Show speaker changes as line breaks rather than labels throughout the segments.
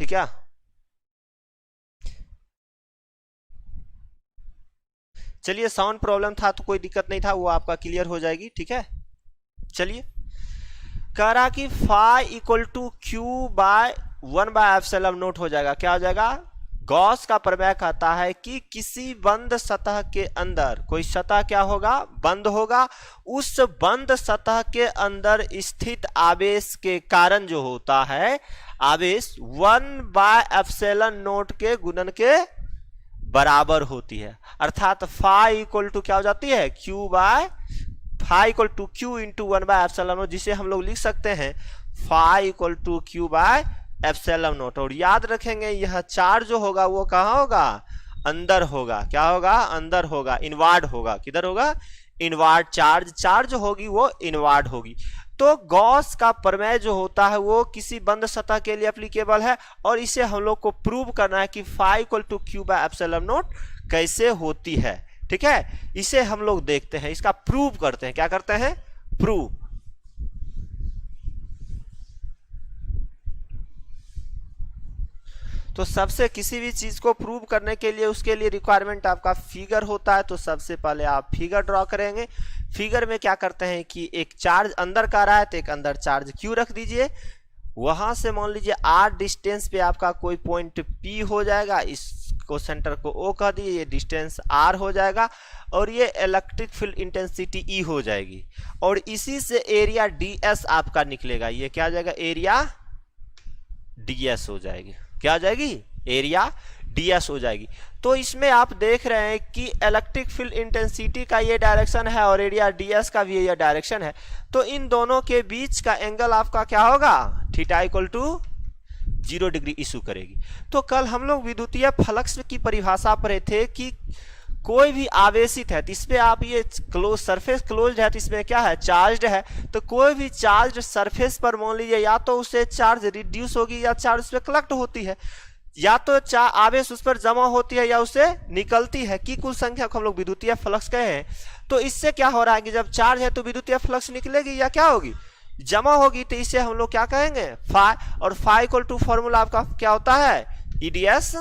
ठीक है। चलिए साउंड प्रॉब्लम था तो कोई दिक्कत नहीं था, वो आपका क्लियर हो जाएगी, ठीक है। चलिए कह रहा कि phi equal to Q by 1/ε0 हो जाएगा। क्या हो जाएगा? गॉस का प्रमेय कहता है कि किसी बंद सतह के अंदर कोई सतह क्या होगा? बंद होगा। उस बंद सतह के अंदर स्थित आवेश के कारण जो होता है आवेश 1/ε0 के गुणन के बराबर होती है। अर्थात फाई इक्वल टू क्या हो जाती है? Q by phi equal to q into 1/ε0, जिसे हम लोग लिख सकते हैं phi equal to Q by ε0। और याद रखेंगे यह चार्ज जो होगा वो कहाँ होगा? अंदर होगा। क्या होगा? अंदर होगा, इनवार्ड होगा। किधर होगा? इनवार्ड। चार्ज होगी वो इनवार्ड होगी। तो गॉस का प्रमेय जो होता है वो किसी बंद सतह के लिए एप्लीकेबल है, और इसे हम लोग को प्रूव करना है कि phi equal to Q by ε0 कैसे होती है, ठीक है। इसे हम लोग देखते हैं, इसका प्रूव करते हैं। क्या करते हैं? प्रूव। तो सबसे किसी भी चीज को प्रूव करने के लिए उसके लिए रिक्वायरमेंट आपका फिगर होता है। तो सबसे पहले आप फिगर ड्रॉ करेंगे। फिगर में क्या करते हैं कि एक चार्ज अंदर का रहा है तो एक अंदर चार्ज क्यू रख दीजिए। वहां से मान लीजिए आर डिस्टेंस पे आपका कोई पॉइंट पी हो जाएगा, इसको सेंटर को ओ कह दिए, ये डिस्टेंस आर हो जाएगा, और ये इलेक्ट्रिक फील्ड इंटेंसिटी ई हो जाएगी। और इसी से एरिया डीएस आपका निकलेगा। ये क्या हो जाएगा? एरिया डीएस हो जाएगी। क्या हो जाएगी? एरिया डीएस हो जाएगी। तो इसमें आप देख रहे हैं कि इलेक्ट्रिक फील्ड इंटेंसिटी का ये डायरेक्शन है और एरिया डीएस का भी ये डायरेक्शन है। तो इन दोनों के बीच का एंगल आपका क्या होगा? Theta equal to 0 degree issue करेगी। तो कल हम लोग विद्युतीय फ्लक्स की परिभाषा पढ़े थे कि कोई भी आवेशित है तो इस पे आप ये क्लोज सरफेस क्लोज्ड है तो इसमें क्या है? चार्ज्ड है। तो कोई भी चार्ज सरफेस पर मान लीजिए या तो उससे चार्ज रिड्यूस होगी या चार्ज उस पर कलेक्ट होती है, या तो आवेश उस पर जमा होती है या उससे निकलती है, की कुल संख्या को हम लोग विद्युतीय फ्लक्स कहे हैं। तो इससे क्या हो रहा है कि जब चार्ज है तो विद्युतीय फ्लक्स निकलेगी या क्या होगी? जमा होगी। तो इसे हम लोग क्या कहेंगे? फाई। और फाई इक्वल टू फॉर्मूला आपका क्या होता है? ईडीएस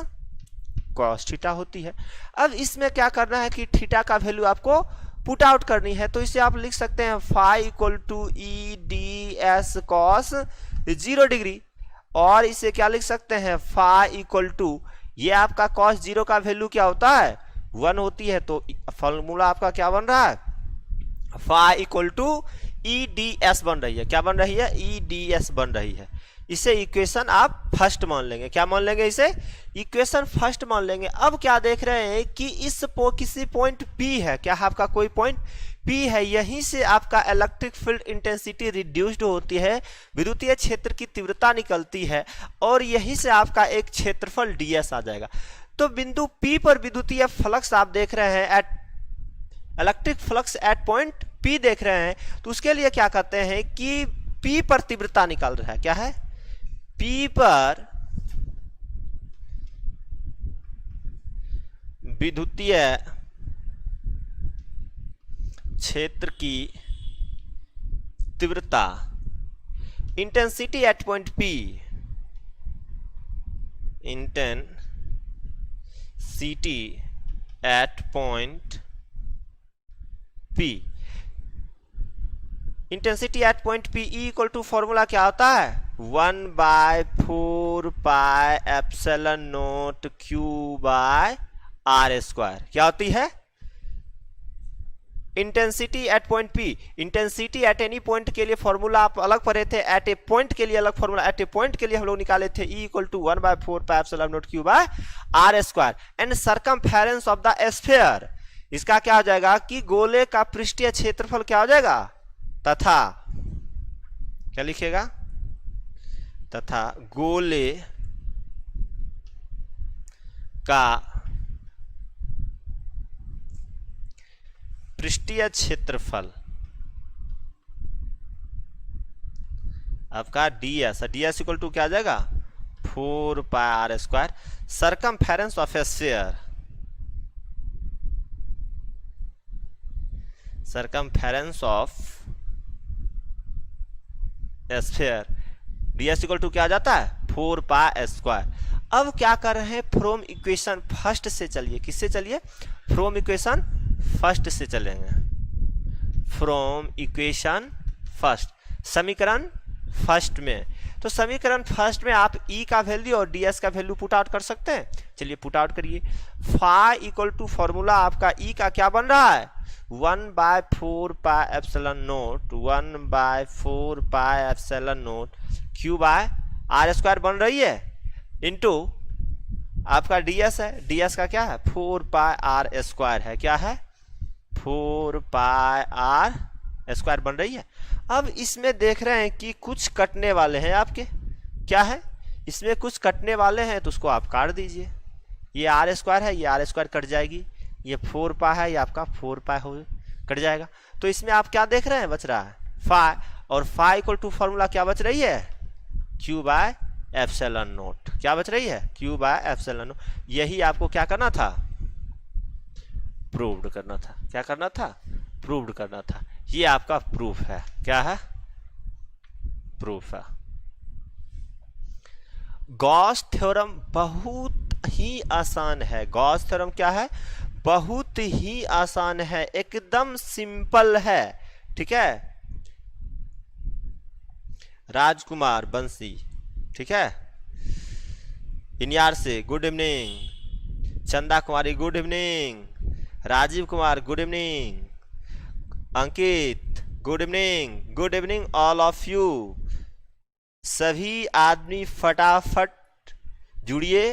कॉस थीटा होती है। अब इसमें क्या करना है कि थीटा का वैल्यू आपको पुट आउट करनी है। तो इसे आप लिख सकते हैं phi equal to E D S cos 0 degree, और इसे क्या लिख सकते हैं? फाई इक्वल टू ये आपका कॉस 0 का वैल्यू क्या होता है? 1 होती है। तो फॉर्मूला आपका क्या बन रहा है? Phi equal to E D S बन रही है। क्या बन रही है? ई डी एस बन रही है। इसे इक्वेशन आप फर्स्ट मान लेंगे। क्या मान लेंगे? इसे इक्वेशन फर्स्ट मान लेंगे। अब क्या देख रहे हैं कि किसी पॉइंट P है। क्या है आपका? कोई पॉइंट P है, यहीं से आपका इलेक्ट्रिक फील्ड इंटेंसिटी रिड्यूस्ड होती है, विद्युतीय क्षेत्र की तीव्रता निकलती है, और यहीं से आपका एक क्षेत्रफल ds आ जाएगा। तो बिंदु P पर विद्युतीय फ्लक्स आप देख रहे हैं, at electric flux at point P देख रहे हैं। तो उसके लिए क्या कहते हैं कि P पर तीव्रता निकल रहा है। क्या है? P पर विद्युतीय क्षेत्र की तीव्रता, intensity at point P, intensity at point P, intensity at point P E equal to formula क्या होता है? 1/4 pi epsilon naught Q by R square. क्या होती है? Intensity at point P। Intensity at any point के लिए formula आप अलग पढ़े थे, एट ए पॉइंट के लिए अलग फॉर्मूला, एट ए पॉइंट के लिए हम लोग निकाले थे E equal to 1/4 pi epsilon naught Q by R square. And circumference of the sphere, इसका क्या हो जाएगा कि गोले का पृष्ठीय क्षेत्रफल क्या हो जाएगा? तथा क्या लिखेगा? तथा गोले का पृष्ठीय क्षेत्रफल आपका ds, ds इक्वल टू क्या आ जाएगा? 4 pi r square. Circumference of a sphere, circumference of sphere ds equal to क्या आ जाता है? 4 पाई स्क्वायर। अब क्या कर रहे हैं, फ्रॉम इक्वेशन फर्स्ट से चलिए, किससे चलिए, फ्रॉम इक्वेशन फर्स्ट से चलेंगे, फ्रॉम इक्वेशन फर्स्ट, समीकरण फर्स्ट में। तो समीकरण फर्स्ट में आप ई का वैल्यू और ds का वैल्यू पुट आउट कर सकते हैं। चलिए पुट आउट करिए। फाई इक्वल टू फॉर्मूला आपका ई का क्या बन रहा है, 1/4 pi epsilon naught, 1/4 pi epsilon naught Q by R square बन रही है, इंटू आपका ds है, ds का क्या है 4 पाई आर स्क्वायर है, क्या है 4 पाई आर स्क्वायर बन रही है। अब इसमें देख रहे हैं कि कुछ कटने वाले हैं आपके, क्या है, इसमें कुछ कटने वाले हैं, तो उसको आप काट दीजिए। ये आर स्क्वायर है, ये आर स्क्वायर कट जाएगी, ये 4 पाई है, ये आपका 4 पाई हो कट जाएगा। तो इसमें आप क्या देख रहे हैं, बच रहा है फाई, और फाई इक्वल टू फॉर्मूला क्या बच रही है, क्यू बाय एप्सिलॉन नोट, क्या बच रही है, क्यू बाय एप्सिलॉन नोट। यही आपको क्या करना था, प्रूव्ड करना था, क्या करना था, प्रूव्ड करना था। ये आपका प्रूफ है, क्या है, प्रूफ है। गॉस थ्योरम बहुत ही आसान है, गॉस थ्योरम क्या है, बहुत ही आसान है, एकदम सिंपल है, ठीक है। राजकुमार बंसी, ठीक है, इनियार से good evening, Chanda Kumari good evening, Rajiv Kumar good evening, Ankit good evening, good evening all of you. सभी आदमी फटाफट जुड़िए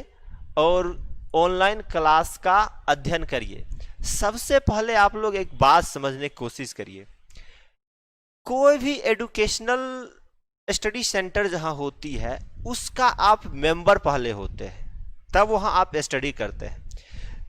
और ऑनलाइन क्लास का अध्ययन करिए। सबसे पहले आप लोग एक बात समझने की कोशिश करिए, कोई भी एजुकेशनल स्टडी सेंटर जहां होती है उसका आप मेंबर पहले होते हैं, तब वहां आप स्टडी करते हैं।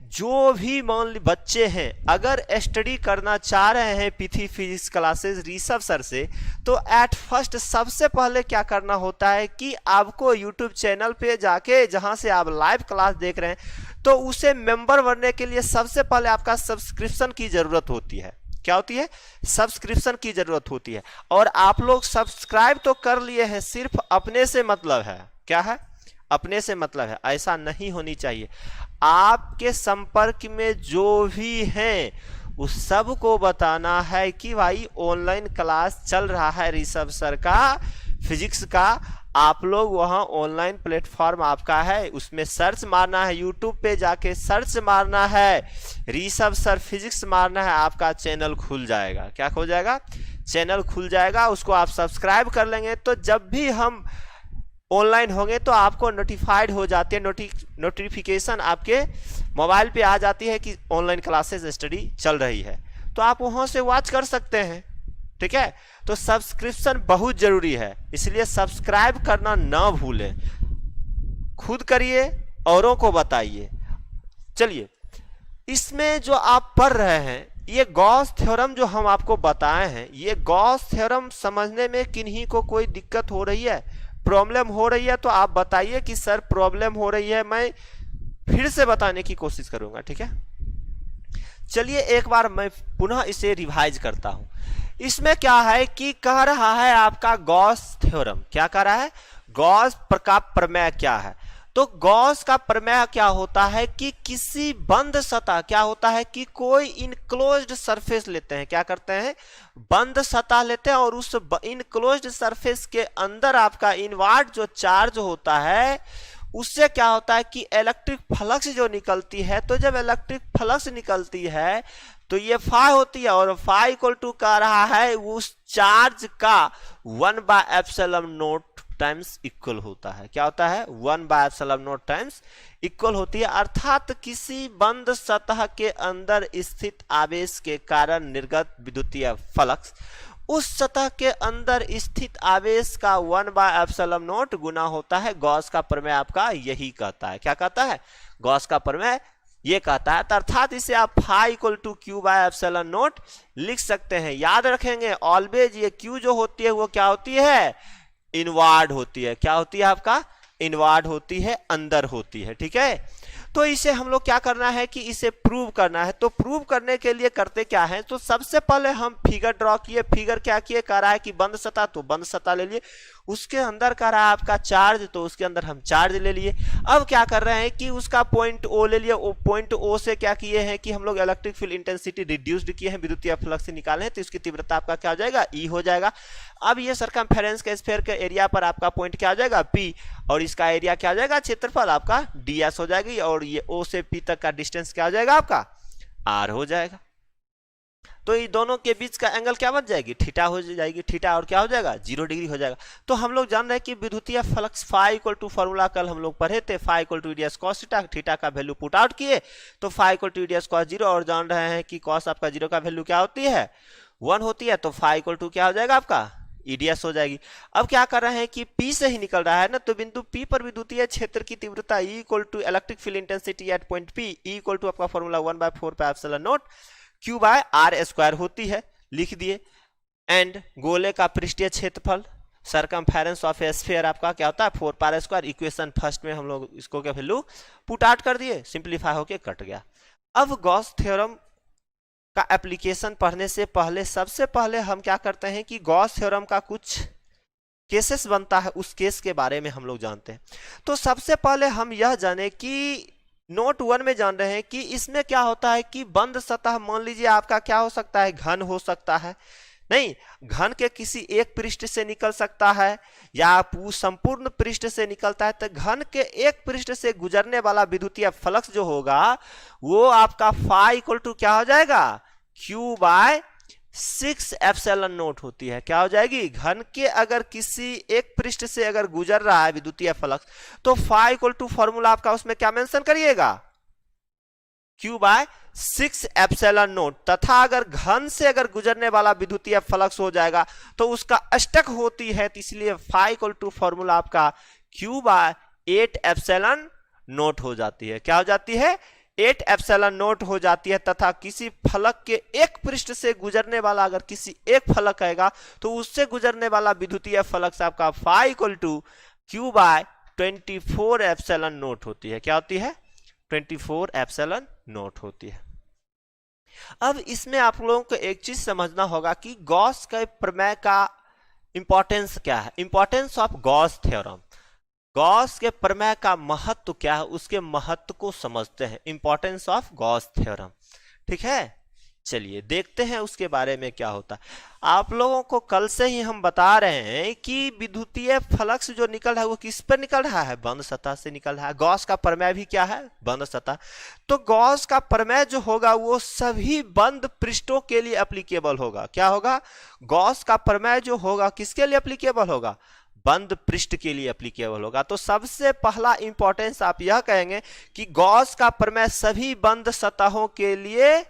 जो भी मान ली बच्चे हैं अगर स्टडी करना चाह रहे हैं पीथी फिजिक्स क्लासेस ऋषभ सर से, तो एट फर्स्ट सबसे पहले क्या करना होता है कि आपको यूट्यूब चैनल पे जाके, जहां से आप लाइव क्लास देख रहे हैं, तो उसे मेंबर बनने के लिए सबसे पहले आपका सब्सक्रिप्शन की जरूरत होती है। क्या होती है, सब्सक्रिप्शन की जरूरत होती है। और आप लोग सब्सक्राइब तो कर लिए हैं, सिर्फ अपने से मतलब है, क्या है, अपने से मतलब है, ऐसा नहीं होनी चाहिए। आपके संपर्क में जो भी हैं उस सब को बताना है कि भाई ऑनलाइन क्लास चल रहा है ऋषभ सर का फिजिक्स का, आप लोग वहां ऑनलाइन प्लेटफॉर्म आपका है, उसमें सर्च मारना है, यूट्यूब पे जाके सर्च मारना है, ऋषभ सर फिजिक्स मारना है, आपका चैनल खुल जाएगा। क्या खुल जाएगा, चैनल खुल जाएगा। उसको आप सब्सक्राइब कर लेंगे तो जब भी हम ऑनलाइन होंगे तो आपको नोटिफाइड हो जाती है, नोटिफिकेशन आपके मोबाइल पे आ जाती है कि ऑनलाइन क्लासेस स्टडी चल रही है, तो आप वहां से वॉच कर सकते हैं, ठीक है। तो सब्सक्रिप्शन बहुत जरूरी है, इसलिए सब्सक्राइब करना ना भूलें, खुद करिए, औरों को बताइए। चलिए, इसमें जो आप पढ़ रहे हैं ये गॉस थ्योरम जो हम आपको बताए हैं, ये गॉस थ्योरम समझने में किन्हीं को कोई दिक्कत हो रही है, प्रॉब्लम हो रही है, तो आप बताइए कि सर प्रॉब्लम हो रही है, मैं फिर से बताने की कोशिश करूंगा, ठीक है। चलिए एक बार मैं पुनः इसे रिवाइज करता हूं। इसमें क्या है कि कह रहा है आपका गॉस थ्योरम, क्या कह रहा है, गॉस का प्रमेय क्या है। तो गॉस का प्रमेय क्या होता है कि किसी बंद सतह, क्या होता है कि कोई इनक्लोज्ड सरफेस लेते हैं, क्या करते हैं, बंद सतह लेते हैं, और उस इनक्लोज्ड सरफेस के अंदर आपका इनवर्ड जो चार्ज होता है उससे क्या होता है कि इलेक्ट्रिक फ्लक्स जो निकलती है, तो जब इलेक्ट्रिक फ्लक्स निकलती है तो ये फाई होती है, और फाई इक्वल टू कह रहा है उस चार्ज का 1/ε0 टाइम्स इक्वल होता है। क्या होता है, 1/ε0 टाइम्स इक्वल होती है, अर्थात किसी बंद सतह के अंदर स्थित आवेश के कारण निर्गत विद्युतीय फ्लक्स उस सतह के अंदर स्थित आवेश का 1/ε0 गुना होता है। गॉस का प्रमेय आपका यही कहता है, क्या कहता है, गॉस का प्रमेय ये कहता है। अर्थात इसे आप फाई इक्वल टू Q/ε0 लिख सकते हैं। याद रखेंगे ऑलवेज ये Q जो होती है वो क्या होती है, इनवर्ड होती है। क्या होती है आपका, इनवर्ड होती है, अंदर होती है, ठीक है। तो इसे हम लोग क्या करना है कि इसे प्रूव करना है। तो प्रूव करने के लिए करते क्या है, तो सबसे पहले हम फिगर ड्रॉ किए। फिगर क्या किए, कह रहा है कि बंद सतह, तो बंद सतह ले लिए। उसके अंदर कह रहा है आपका चार्ज, तो उसके अंदर हम चार्ज ले लिए। अब क्या कर रहे हैं कि उसका पॉइंट ओ ले लिए। पॉइंट ओ से क्या किए हैं कि हम लोग इलेक्ट्रिक फील्ड इंटेंसिटी रिड्यूस्ड किए हैं, विद्युतीय फ्लक्स निकाले हैं, तो इसकी तीव्रता आपका क्या हो जाएगा, ई हो जाएगा। अब ये सरकमफेरेंस के स्फीयर के एरिया पर आपका पॉइंट क्या हो जाएगा, पी, और इसका एरिया क्या हो जाएगा, क्षेत्रफल आपका ds हो जाएगी, और ये ओ से पी तक का डिस्टेंस क्या हो जाएगा आपका, आर हो जाएगा। तो ये दोनों के बीच का एंगल क्या बन जाएगी, थीटा हो जाएगी। थीटा और क्या हो जाएगा, 0 डिग्री हो जाएगा। तो हम लोग जान रहे हैं कि विद्युतीय flux phi equal to formula कल हम लोग पढ़े थे, phi equal to ds cos theta. Theta का वैल्यू पुट आउट किए तो phi equal to ds cos 0, और जान रहे हैं कि cos आपका 0 का वैल्यू क्या होती है, 1 होती है। तो फाई इक्वल टू क्या हो जाएगा आपका, eds हो जाएगी। अब क्या कर रहे हैं कि P से ही निकल रहा है ना, तो बिंदु P पर विद्युतीय क्षेत्र की तीव्रता E equal to electric field intensity at point P, E equal to आपका formula 1/4 pi epsilon naught Q by R square होती है, लिख दिए। एंड गोले का पृष्ठीय क्षेत्रफल सरकमफेरेंस ऑफ ए स्फीयर आपका क्या होता है, 4 पाई स्क्वायर। इक्वेशन फर्स्ट में हम लोग इसको क्या वैल्यू पुट आउट कर दिए, सिंप्लीफाई होके कट गया। अब गॉस थ्योरम का एप्लीकेशन पढ़ने से पहले सबसे पहले हम क्या करते हैं कि गॉस थ्योरम का कुछ केसेस बनता है, उस केस के बारे में हम लोग जानते हैं। तो सबसे पहले हम यह जाने कि नोट 1 में जान रहे हैं कि इसमें क्या होता है कि बंद सतह, मान लीजिए आपका क्या हो सकता है, घन हो सकता है, नहीं घन के किसी एक पृष्ठ से निकल सकता है या संपूर्ण पृष्ठ से निकलता है। तो घन के एक पृष्ठ से गुजरने वाला विद्युतीय फ्लक्स जो होगा वो आपका फाई इक्वल टू क्या हो जाएगा, Q बाय 6 एप्सिलॉन नॉट होती है। क्या हो जाएगी, घन के अगर किसी एक पृष्ठ से अगर गुजर रहा है विद्युतीय फ्लक्स, तो फाई इक्वल टू फॉर्मूला आपका उसमें क्या मेंशन करिएगा, Q बाय 6 एप्सिलॉन नॉट। तथा अगर घन से अगर गुजरने वाला विद्युतीय फ्लक्स हो जाएगा तो उसका अष्टक होती है, तो इसलिए फाई इक्वल टू फॉर्मूला आपका Q बाय 8 एप्सिलॉन नॉट हो जाती है। क्या हो जाती है, 8 एप्सिलॉन नॉट हो जाती है। तथा किसी फलक के एक पृष्ठ से गुजरने वाला अगर किसी एक फलक आएगा तो उससे गुजरने वाला विद्युतीय फ्लक्स आपका phi equal to Q by 24 epsilon naught होती है। क्या होती है, 24 एप्सिलॉन नॉट होती है। अब इसमें आप लोगों को एक चीज समझना होगा कि गॉस के प्रमेय का इंपॉर्टेंस क्या है, importance of Gauss theorem. Gauss के प्रमेय का महत्व क्या है, उसके महत्व को समझते हैं, इंपॉर्टेंस ऑफ गॉस थ्योरम। ठीक है, चलिए देखते हैं उसके बारे में क्या होता है। आप लोगों को कल से ही हम बता रहे हैं कि विद्युतीय फ्लक्स जो निकल रहा है वो किस पर निकल रहा है, बंद सतह से निकल रहा है। गॉस का प्रमेय भी क्या है, बंद सतह। तो गॉस का प्रमेय जो होगा वो सभी बंद पृष्ठों के लिए एप्लीकेबल होगा। क्या होगा, गॉस का प्रमेय जो होगा किसके लिए एप्लीकेबल होगा, बंद पृष्ठ के लिए एप्लीकेबल होगा। तो सबसे पहला इंपॉर्टेंस आप यह कहेंगे कि गॉस का प्रमेय सभी बंद सतहों के लिए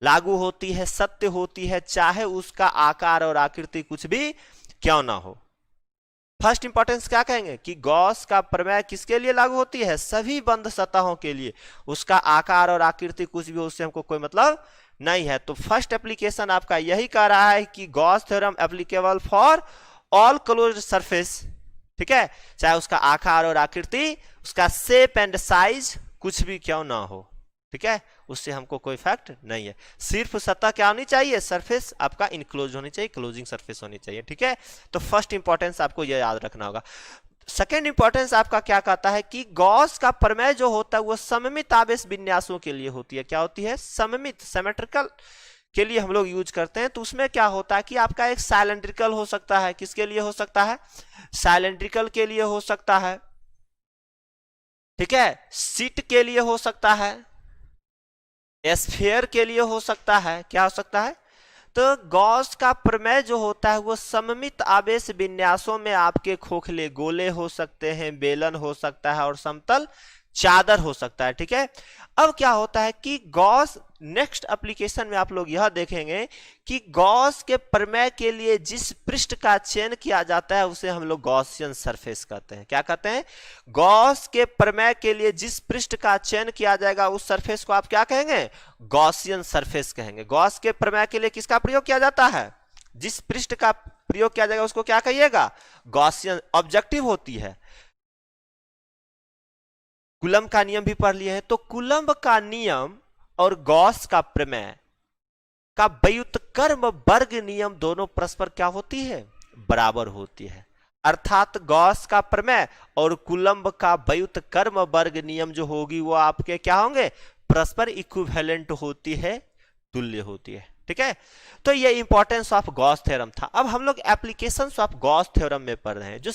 लागू होती है, सत्य होती है, चाहे उसका आकार और आकृति कुछ भी क्यों ना हो। फर्स्ट इंपॉर्टेंस क्या कहेंगे कि गॉस का प्रमेय किसके लिए लागू होती है, सभी बंद सतहों के लिए। उसका आकार और आकृति कुछ भी हो उससे हमको कोई मतलब नहीं है। तो फर्स्ट एप्लीकेशन आपका यही कह रहा है कि Gauss theorem applicable for all closed surface. ठीक है, चाहे उसका आकार और आकृति, उसका शेप एंड साइज कुछ भी क्यों ना हो। ठीक है, उससे हमको कोई फैक्ट नहीं है। सिर्फ सतह क्या होनी चाहिए, सरफेस आपका इनक्लोज होनी चाहिए, क्लोजिंग सरफेस होनी चाहिए। ठीक है, तो फर्स्ट इंपॉर्टेंस आपको यह याद रखना होगा। सेकेंड इंपॉर्टेंस आपका क्या कहता है कि गॉस का प्रमेय जो होता है वो सममित आवेश विन्यासों के लिए होती है। क्या होती है, सममित, सिमेट्रिकल के लिए हम लोग यूज करते हैं। तो उसमें क्या होता है कि आपका एक साइलेंड्रिकल हो सकता है, किसके लिए हो सकता है, साइलेंड्रिकल के लिए हो सकता है। ठीक है, सीट के लिए हो सकता है, स्फीयर के लिए हो सकता है। क्या हो सकता है, तो गॉस का प्रमेय जो होता है वो सममित आवेश विन्यासों में आपके खोखले गोले हो सकते हैं, बेलन हो सकता है और समतल चादर हो सकता है। ठीक है, अब क्या होता है कि गॉस, नेक्स्ट एप्लीकेशन में आप लोग यह देखेंगे कि गॉस के प्रमेय के लिए जिस पृष्ठ का चयन किया जाता है उसे हम लोग गॉसियन सरफेस कहते हैं। क्या कहते हैं, गॉस के प्रमेय के लिए जिस पृष्ठ का चयन किया जाएगा उस सरफेस को आप क्या कहेंगे, गॉसियन सरफेस कहेंगे। गॉस के प्रमेय के लिए किसका प्रयोग किया जाता है, जिस पृष्ठ का प्रयोग किया जाएगा उसको क्या कहिएगा, गॉसियन। ऑब्जेक्टिव होती है, कूलम्ब का नियम भी पढ़ लिए हैं। तो कूलम्ब का नियम और गॉस का प्रमेय का व्युत्क्रम वर्ग नियम दोनों परस्पर क्या होती है, बराबर होती है। अर्थात गॉस का प्रमेय और कूलम्ब का व्युत्क्रम वर्ग नियम जो होगी वो आपके क्या होंगे, परस्पर इक्विवेलेंट होती है, तुल्य होती है। ठीक है, तो ये इंपॉर्टेंस ऑफ गॉस थ्योरम था। अब हम लोग एप्लीकेशंस ऑफ गॉस थ्योरम में पढ़ रहे हैं। जो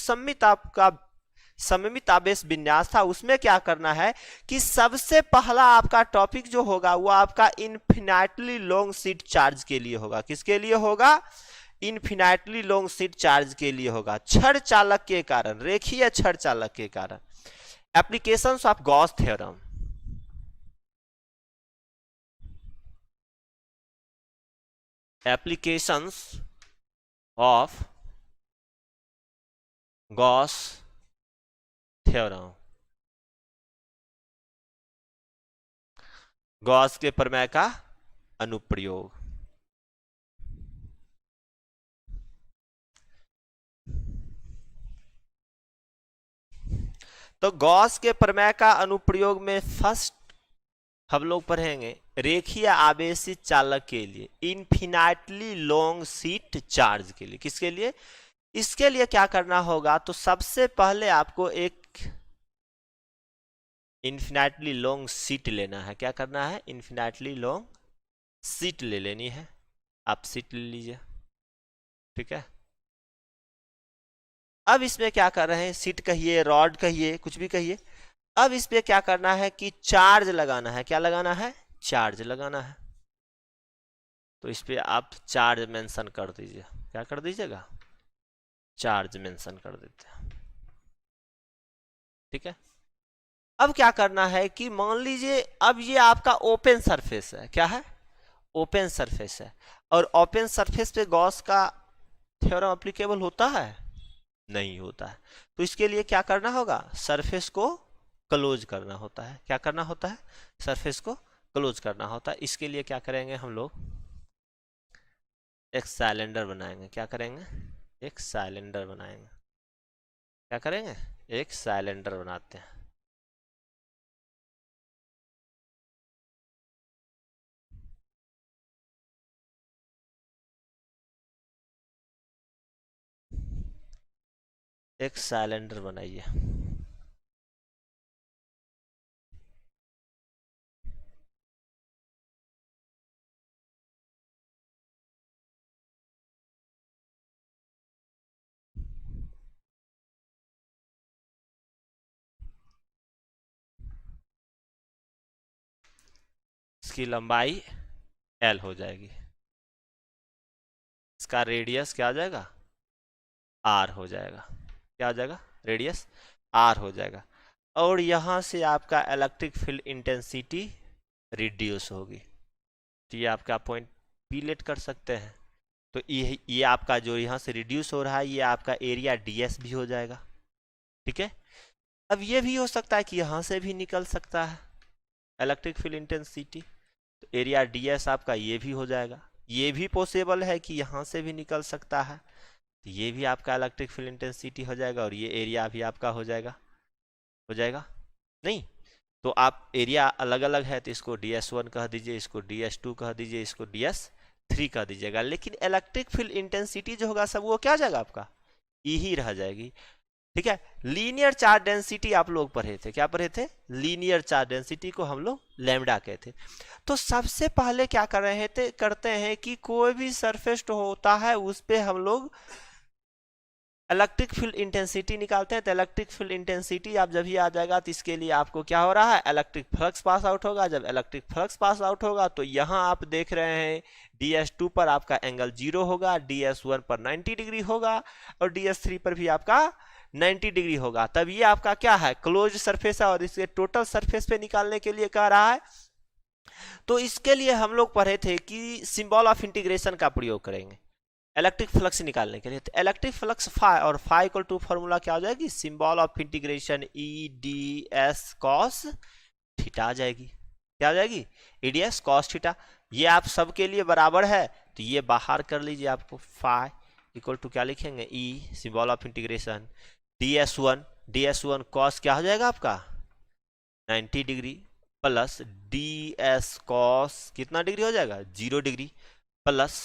सममित आवेश विन्यास था उसमें क्या करना है कि सबसे पहला आपका टॉपिक जो होगा वो आपका इनफिनाइटली लॉन्ग शीट चार्ज के लिए होगा। किसके लिए होगा, इनफिनाइटली लॉन्ग शीट चार्ज के लिए होगा, छड़ चालक के कारण, रेखीय छड़ चालक के कारण। Applications of Gauss theorem, applications of Gauss theorem, Gauss के प्रमेय का अनुप्रयोग। तो गॉस के प्रमेय का अनुप्रयोग में फर्स्ट हम लोग पढ़ेंगे रेखीय आवेशित चालक के लिए, इनफिनाइटली लॉन्ग शीट चार्ज के लिए। किसके लिए, इसके लिए क्या करना होगा, तो सबसे पहले आपको एक इनफिनाइटली लॉन्ग शीट लेना है। क्या करना है, इनफिनाइटली लॉन्ग शीट ले लेनी है। आप शीट ले लीजिए, ठीक है। अब इसमें क्या कर रहे हैं, शीट कहिए, रॉड कहिए, कुछ भी कहिए। अब इस पे क्या करना है कि चार्ज लगाना है। क्या लगाना है, चार्ज लगाना है। तो इस पे आप चार्ज मेंशन कर दीजिए। क्या कर दीजिएगा, चार्ज मेंशन कर देते हैं, ठीक है। अब क्या करना है कि मान लीजिए अब ये आपका ओपन सरफेस है। क्या है, ओपन सरफेस है। और ओपन सरफेस पे गॉस का थ्योरम एप्लीकेबल होता है, नहीं होता है। तो इसके लिए क्या करना होगा, सरफेस को क्लोज करना होता है। क्या करना होता है, सरफेस को क्लोज करना होता है। इसके लिए क्या करेंगे हम लोग, एक साइलेंडर बनाएंगे। क्या करेंगे, एक साइलेंडर बनाएंगे। क्या करेंगे, एक साइलेंडर बनाते हैं। एक साइलेंडर बनाइए। इसकी लंबाई L हो जाएगी, इसका रेडियस क्या हो जाएगा, R हो जाएगा। क्या हो जाएगा, रेडियस R हो जाएगा। और यहां से आपका इलेक्ट्रिक फील्ड इंटेंसिटी रिड्यूस होगी। तो ये आपका पॉइंट P लेट कर सकते हैं। तो ये आपका जो यहाँ से रिड्यूस हो रहा है ये आपका एरिया DS भी हो जाएगा, ठीक है। अब ये भी हो सकता है कि यहाँ से भी निकल सकता है इलेक्ट्रिक फील्ड इंटेंसिटी, तो एरिया DS आपका ये भी हो जाएगा। ये भी पॉसिबल है कि यहाँ से भी निकल सकता है, तो ये भी आपका इलेक्ट्रिक फील्ड इंटेंसिटी हो जाएगा। और ये एरिया भी आपका हो जाएगा, हो जाएगा नहीं। तो आप एरिया अलग अलग है तो इसको DS1 कह दीजिए, इसको DS2 कह दीजिए, इसको DS3 कह दीजिएगा। लेकिन इलेक्ट्रिक फील्ड इंटेंसिटी जो होगा सब वो क्या जाएगा आपका, ई ही रह जाएगी, ठीक है। लीनियर चार्ज डेंसिटी आप लोग पढ़े थे, क्या पढ़े थे, लीनियर चार्ज डेंसिटी को हम लोग लैम्डा कहते। तो सबसे पहले क्या कर रहे थे, करते हैं कि कोई भी सरफेस होता है उस पे हम लोग इलेक्ट्रिक फील्ड इंटेंसिटी निकालते हैं। तो इलेक्ट्रिक फील्ड इंटेंसिटी आप जब ही आ जाएगा तो इसके लिए आपको क्या हो रहा है, इलेक्ट्रिक फ्लक्स पास आउट होगा। जब इलेक्ट्रिक फ्लक्स पास आउट होगा तो यहाँ आप देख रहे हैं DS2 पर आपका एंगल 0 होगा, DS1 पर 90 डिग्री होगा और DS3 पर भी आपका 90 डिग्री होगा। तब ये आपका क्या है, क्लोज सरफेस है। और इसके टोटल सरफेस पे निकालने के लिए कह रहा है, तो इसके लिए हम लोग पढ़े थे कि सिंबल ऑफ इंटीग्रेशन का प्रयोग करेंगे इलेक्ट्रिक फ्लक्स निकालने के लिए। तो इलेक्ट्रिक फ्लक्स फाई और फाई इक्वल टू फॉर्मूला क्या हो जाएगी, symbol of integration EDS cos theta आ जाएगी। क्या आ जाएगी, EDS cos थीटा। ये आप सबके लिए बराबर है तो ये बाहर कर लीजिए। आपको फाई इक्वल टू क्या लिखेंगे, E symbol of integration DS1 cos क्या हो जाएगा आपका, 90 degree plus D S cos कितना डिग्री हो जाएगा 0 degree plus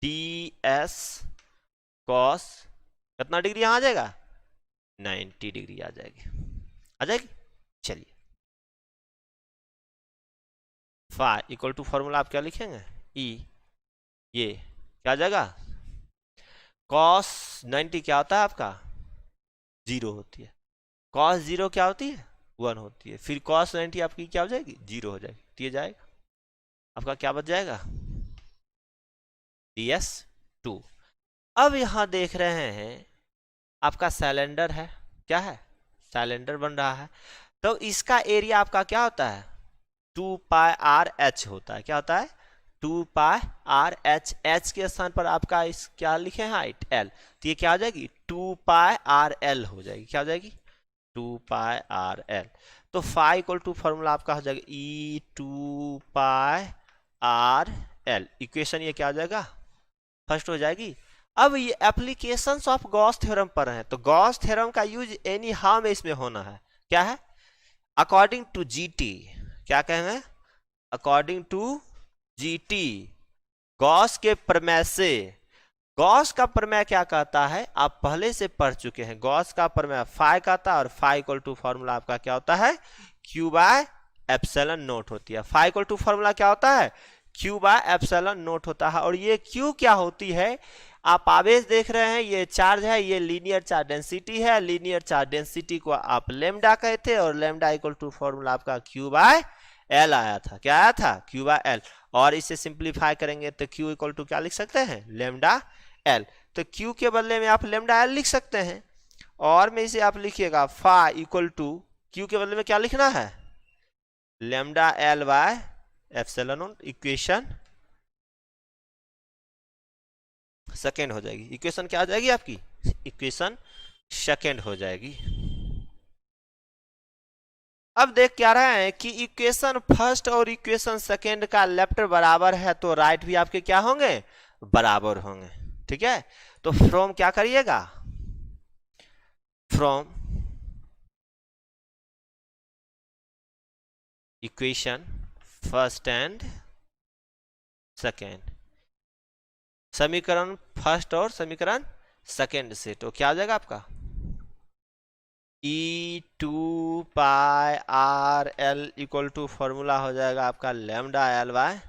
D S cos कितना डिग्री यहाँ आ जाएगा 90 डिग्री आ जाएगी चलिए फाई इक्वल टू फॉर्मूला आप क्या लिखेंगे ई ये क्या आ जाएगा कॉस 90 क्या होता है आपका 0 होती है कॉस 0 क्या होती है 1 होती है फिर कॉस 90 आपकी क्या हो जाएगी 0 हो जाएगी तो ये जाएगा आपका क्या बच जाएगा DS2। अब यहां देख रहे हैं आपका सिलेंडर है क्या है सिलेंडर बन रहा है तो इसका एरिया आपका क्या होता है 2 पाई आर एच होता है क्या होता है 2 पाई आर एच एच के स्थान पर आपका इस क्या लिखे हैं हाइट एल तो ये क्या हो जाएगी 2 पाई आर एल हो जाएगी क्या हो जाएगी 2 पाई आर एल तो फाई इक्वल टू फॉर्मूला आपका हो जाएगा ई 2 पाई आर एल इक्वेशन ये क्या हो जाएगा फर्स्ट हो जाएगी। अब ये एप्लीकेशंस ऑफ गॉस थ्योरम पर है तो गॉस थ्योरम का यूज एनी हाउ में इसमें होना है क्या है अकॉर्डिंग टू जीटी क्या कहेंगे अकॉर्डिंग टू जीटी गॉस के प्रमेय से गॉस का प्रमेय क्या कहता है आप पहले से पढ़ चुके हैं गॉस का प्रमेय फाई कहता है और फाई इक्वल टू फॉर्मूला आपका क्या होता है क्यू बाय एप्सिलॉन नोट होती है फाई इक्वल टू फॉर्मूला क्या होता है क्यू बाय एप्सिलॉन नोट होता है और ये क्यू क्या होती है आप आवेश देख रहे हैं ये चार्ज है ये लीनियर चार्ज डेंसिटी है लीनियर चार्ज डेंसिटी को आप लेमडा कहते हैं और लेमडा इक्वल टू फॉर्मूला आपका क्यू बाय एल आया था क्या आया था क्यू बाय एल और इसे सिंप्लीफाई करेंगे तो क्यू इक्वल टू क्या लिख सकते हैं लेमडा एल तो क्यू के बदले में आप लेमडा एल लिख सकते हैं और में इसे आप लिखिएगा फाई इक्वल टू क्यू के बदले में क्या लिखना है lambda L by epsilon not equation second हो जाएगी इक्वेशन क्या हो जाएगी आपकी इक्वेशन सेकेंड हो जाएगी। अब देख क्या रहे हैं कि इक्वेशन फर्स्ट और इक्वेशन सेकेंड का लेफ्ट बराबर है तो राइट भी आपके क्या होंगे बराबर होंगे ठीक है तो फ्रॉम क्या करिएगा from equation first and second समीकरण फर्स्ट और समीकरण सेकेंड से तो क्या आ जाएगा आपका E 2 pi R L equal to formula हो जाएगा आपका lambda L by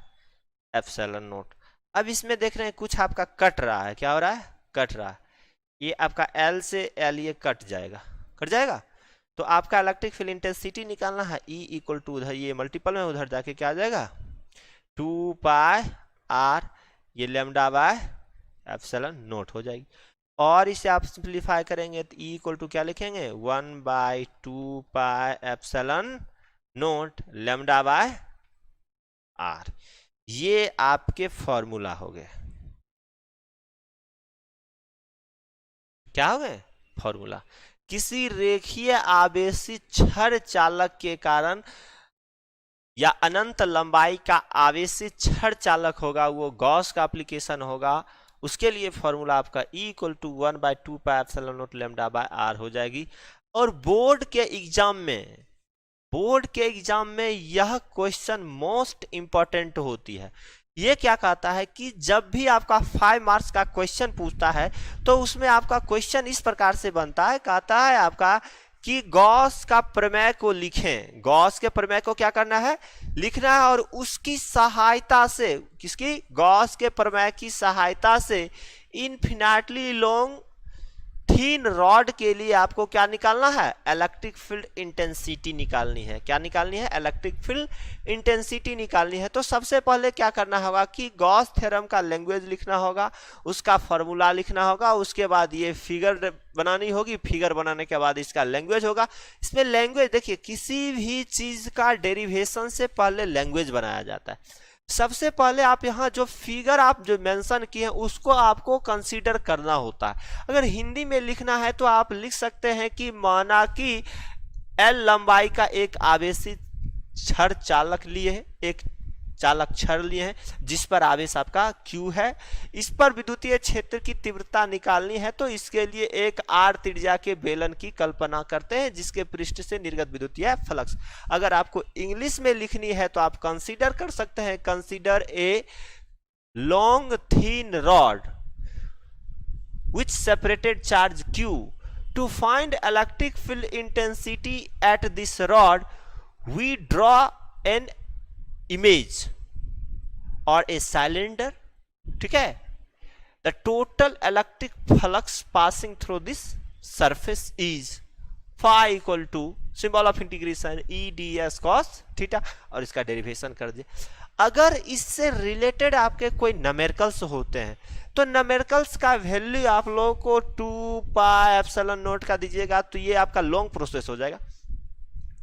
epsilon naught. अब इसमें देख रहे हैं कुछ आपका कट रहा है क्या हो रहा है कट रहा है ये आपका एल से एल ये कट जाएगा तो आपका इलेक्ट्रिक फील्ड इंटेंसिटी निकालना है ई इक्वल टू उधर ये मल्टीपल में उधर जाके क्या आ जाएगा 2 पाई आर ये लेमडा बाय एप्सिलॉन नोट हो जाएगी और इसे आप सिंप्लीफाई करेंगे तो ई इक्वल टू क्या लिखेंगे 1/2 pi epsilon naught lambda by R ये आपके फॉर्मूला हो गए क्या हो गए फॉर्मूला किसी रेखीय आवेशी क्षण चालक के कारण या अनंत लंबाई का आवेशी क्षण चालक होगा वो गॉस का एप्लीकेशन होगा उसके लिए फॉर्मूला आपका E equal to 1/2 pi epsilon naught lambda by R हो जाएगी। और बोर्ड के एग्जाम में यह क्वेश्चन मोस्ट इंपॉर्टेंट होती है। ये क्या कहता है कि जब भी आपका 5 मार्क्स का क्वेश्चन पूछता है तो उसमें आपका क्वेश्चन इस प्रकार से बनता है कहता है आपका कि गॉस का प्रमेय को लिखें गॉस के प्रमेय को क्या करना है लिखना है और उसकी सहायता से किसकी गॉस के प्रमेय की सहायता से इनफिनिटली लॉन्ग थिन रॉड के लिए आपको क्या निकालना है इलेक्ट्रिक फील्ड इंटेंसिटी निकालनी है क्या निकालनी है इलेक्ट्रिक फील्ड इंटेंसिटी निकालनी है। तो सबसे पहले क्या करना होगा कि गॉस थ्योरम का लैंग्वेज लिखना होगा उसका फॉर्मूला लिखना होगा उसके बाद ये फिगर बनानी होगी फिगर बनाने के बाद इसका लैंग्वेज होगा। इसमें लैंग्वेज देखिए किसी भी चीज का डेरिवेशन से पहले लैंग्वेज बनाया जाता है। सबसे पहले आप यहाँ जो फिगर आप जो मेंशन किए हैं उसको आपको कंसीडर करना होता है। अगर हिंदी में लिखना है तो आप लिख सकते हैं कि माना कि एल लंबाई का एक आवेशी क्षण चालक लिए एक चालक छड़ लिए हैं जिस पर आवेश आपका Q है। इस पर विद्युतीय क्षेत्र की तीव्रता निकालनी है, तो इसके लिए एक R त्रिज्या के बेलन की कल्पना करते हैं जिसके पृष्ठ से निर्गत विद्युतीय फ्लक्स। अगर आपको इंग्लिश में लिखनी है तो आप कंसीडर कर सकते हैं, consider a long thin rod which separated charge Q. To find electric field intensity at this rod, we draw an image or a cylinder. ठीक है, the total electric flux passing through this surface is phi equal to symbol of integration E ds cos theta, और इसका derivation कर दिए। अगर इससे related आपके कोई न्यूमेरिकल्स होते हैं तो न्यूमेरिकल्स का वैल्यू आप लोगों को 2 पाई एप्सिलॉन नॉट का दीजिएगा, तो ये आपका लॉन्ग प्रोसेस हो जाएगा।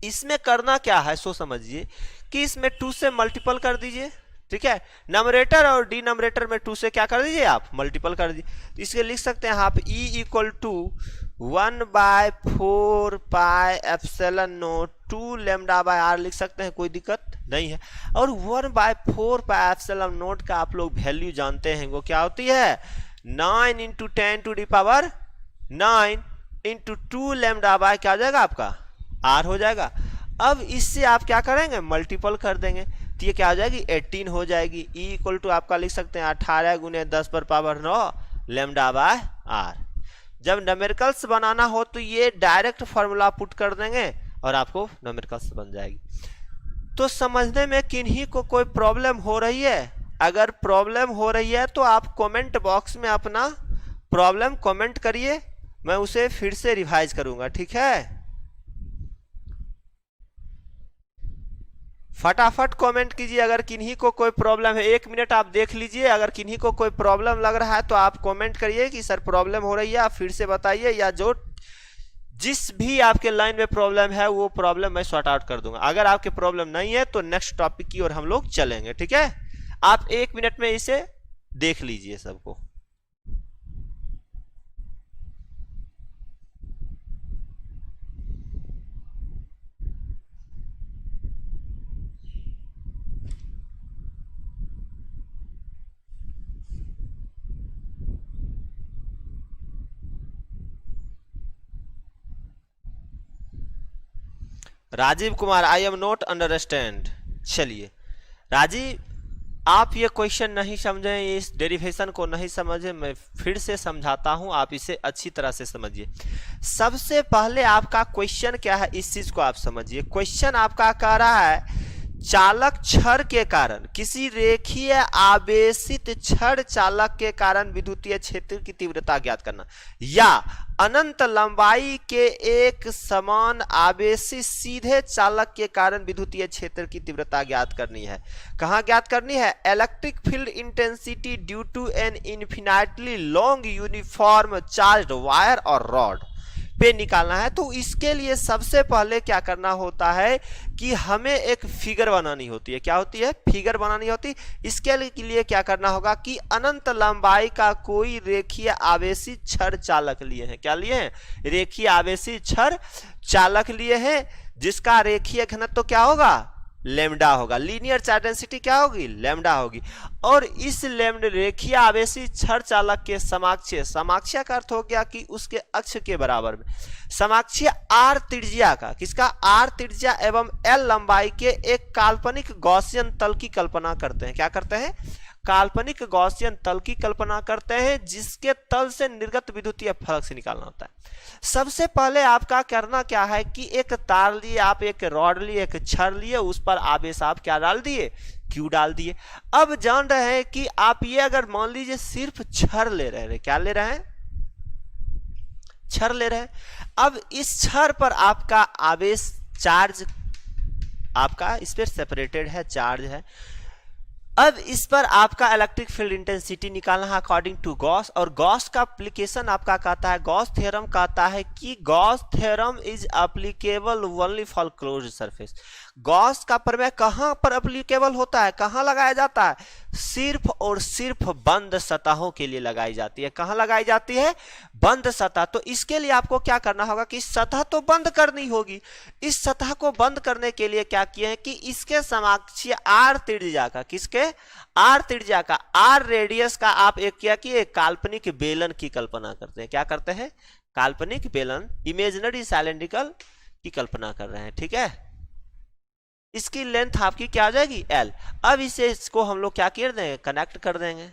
इसमें करना क्या है सो समझिए कि इसमें 2 से मल्टीपल कर दीजिए, ठीक है, नंबरेटर और डिनोमिनेटर में 2 से क्या कर दीजिए आप मल्टीपल कर दीजिए। तो इसके लिख सकते हैं आप E equal to 1/4 pi epsilon naught 2 lambda by R लिख सकते हैं, कोई दिक्कत नहीं है। और 1/4 पाई एप्सिलॉन नॉट का आप लोग वैल्यू जानते हैं, वो क्या होती है 9 × 10⁹ 9 × 2 लैम्डा बाय क्या हो जाएगा आपका आर हो जाएगा। अब इससे आप क्या करेंगे मल्टीपल कर देंगे, तो ये क्या हो जाएगी 18 हो जाएगी। E इक्वल टू आपका लिख सकते हैं 18 × 10⁻9 लैम्डा बाय आर। जब न्यूमेरिकल्स बनाना हो तो ये डायरेक्ट फॉर्मूला पुट कर देंगे और आपको न्यूमेरिकल्स बन जाएगी। तो समझने में किन्हीं को कोई प्रॉब्लम हो रही है? अगर प्रॉब्लम हो रही है तो आप कमेंट बॉक्स में अपना प्रॉब्लम कमेंट करिए, मैं उसे फिर से रिवाइज करूंगा, ठीक है। फटाफट कमेंट कीजिए अगर किन्हीं को कोई प्रॉब्लम है। 1 मिनट आप देख लीजिए, अगर किन्हीं को कोई प्रॉब्लम लग रहा है तो आप कमेंट करिए कि सर प्रॉब्लम हो रही है, आप फिर से बताइए, या जो जिस भी आपके लाइन में प्रॉब्लम है वो प्रॉब्लम मैं सॉर्ट आउट कर दूंगा। अगर आपके प्रॉब्लम नहीं है तो नेक्स्ट टॉपिक की ओर हम लोग चलेंगे, ठीक है। आप 1 मिनट में इसे देख लीजिए सबको। Rajiv Kumar, I am not understand. चलिए राजीव, आप ये क्वेश्चन नहीं समझे, इस डेरिवेशन को नहीं समझे, मैं फिर से समझाता हूं, आप इसे अच्छी तरह से समझिए। सबसे पहले आपका क्वेश्चन क्या है इस चीज को आप समझिए। क्वेश्चन आपका कह रहा है चालक छड़ के कारण, किसी रेखीय आवेशित छड़ चालक के कारण विद्युतीय क्षेत्र की तीव्रता ज्ञात करना, या अनंत लंबाई के एक समान आवेशित सीधे चालक के कारण विद्युतीय क्षेत्र की तीव्रता ज्ञात करनी है। कहाँ ज्ञात करनी है? Electric field intensity due to an infinitely long uniform charged wire और रॉड पे निकालना है। तो इसके लिए सबसे पहले क्या करना होता है कि हमें एक फिगर बनानी होती है। क्या होती है? फिगर बनानी होती है। इसके लिए क्या करना होगा कि अनंत लंबाई का कोई रेखीय आवेशित छड़ चालक लिए हैं। क्या लिए हैं? रेखीय आवेशित छड़ चालक लिए हैं, जिसका रेखीय घनत्व तो क्या होगा? लैम्डा होगा। लीनियर चार्ज डेंसिटी क्या होगी? लैम्डा होगी। और इस लैम्डा रेखीय आवेशित छड़ चालक के समाक्षीय, समाक्षीय का अर्थ हो गया कि उसके अक्ष के बराबर में, समाक्षीय आर त्रिज्या का, किसका? आर त्रिज्या एवं एल लंबाई के एक काल्पनिक गॉसियन तल की कल्पना करते हैं। क्या करते हैं? काल्पनिक गॉसियन तल की कल्पना करते हैं, जिसके तल से निर्गत विद्युतीय फ्लक्स निकालना होता है। सबसे पहले आपका करना क्या है कि एक तार लिए, आप एक रॉड लिए, एक छड़ लिए, उस पर आवेश आप क्या डाल दिए? क्यू डाल दिए। अब जान रहे हैं कि आप ये अगर मान लीजिए सिर्फ छड़ ले रहे हैं, क्या ले रहे हैं? छड़ ले रहे हैं। अब इस छड़ पर आपका आवेश चार्ज, आपका इस पर सेपरेटेड है, चार्ज है। अब इस पर आपका इलेक्ट्रिक फील्ड इंटेंसिटी निकालना है अकॉर्डिंग टू गॉस। और गॉस का एप्लीकेशन आपका कहता है, गॉस थ्योरम कहता है कि Gauss theorem is applicable only for closed surface. Gauss का प्रमेय कहां पर एप्लीकेबल होता है, कहां लगाया जाता है? सिर्फ और सिर्फ बंद सतहों के लिए लगाई जाती है। कहां लगाई जाती है? बंद सतह, तो इसके लिए आपको क्या करना होगा कि सतह तो बंद करनी होगी। इस सतह को बंद करने के लिए क्या किए हैं कि इसके समाक्षीय आर त्रिज्या का, किसके, आर त्रिज्या का, आर रेडियस का आप एक क्या किए, काल्पनिक बेलन की कल्पना करते हैं। क्या करते हैं, काल्पनिक बेलन, इमेजिनरी सिलेंड्रिकल की कल्पना कर रहे हैं। ठीक है, इसकी लेंथ आपकी क्या हो जाएगी, एल। अब इसको हम लोग क्या कर देंगे, कनेक्ट कर देंगे।